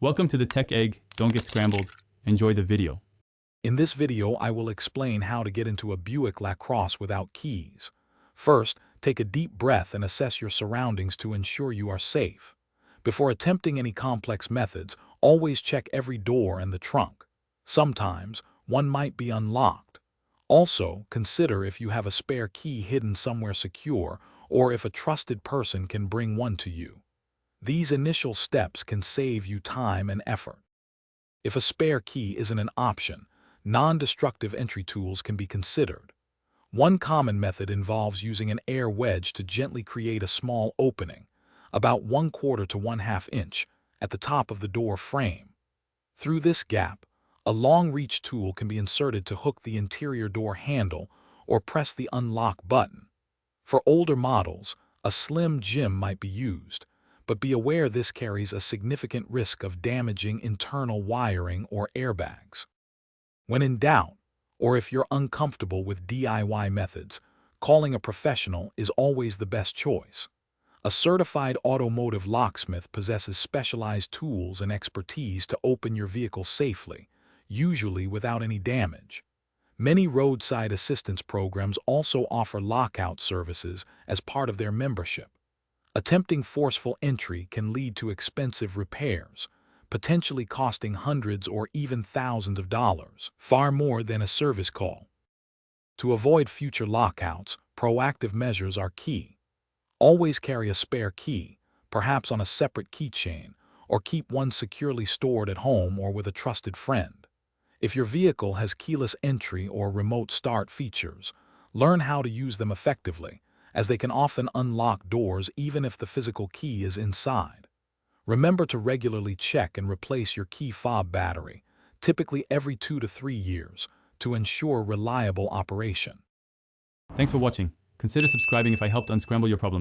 Welcome to the Tech Egg. Don't get scrambled. Enjoy the video. In this video, I will explain how to get into a Buick Lacrosse without keys. First, take a deep breath and assess your surroundings to ensure you are safe. Before attempting any complex methods, always check every door and the trunk. Sometimes, one might be unlocked. Also, consider if you have a spare key hidden somewhere secure or if a trusted person can bring one to you. These initial steps can save you time and effort. If a spare key isn't an option, non-destructive entry tools can be considered. One common method involves using an air wedge to gently create a small opening, about 1/4 to 1/2 inch, at the top of the door frame. Through this gap, a long-reach tool can be inserted to hook the interior door handle or press the unlock button. For older models, a slim gem might be used, but be aware this carries a significant risk of damaging internal wiring or airbags. When in doubt, or if you're uncomfortable with DIY methods, calling a professional is always the best choice. A certified automotive locksmith possesses specialized tools and expertise to open your vehicle safely, usually without any damage. Many roadside assistance programs also offer lockout services as part of their membership. Attempting forceful entry can lead to expensive repairs, potentially costing hundreds or even thousands of dollars, far more than a service call. To avoid future lockouts, proactive measures are key. Always carry a spare key, perhaps on a separate keychain, or keep one securely stored at home or with a trusted friend. If your vehicle has keyless entry or remote start features, learn how to use them effectively, as they can often unlock doors even if the physical key is inside. Remember to regularly check and replace your key fob battery, typically every 2 to 3 years, to ensure reliable operation. Thanks for watching. Consider subscribing if I helped unscramble your problems.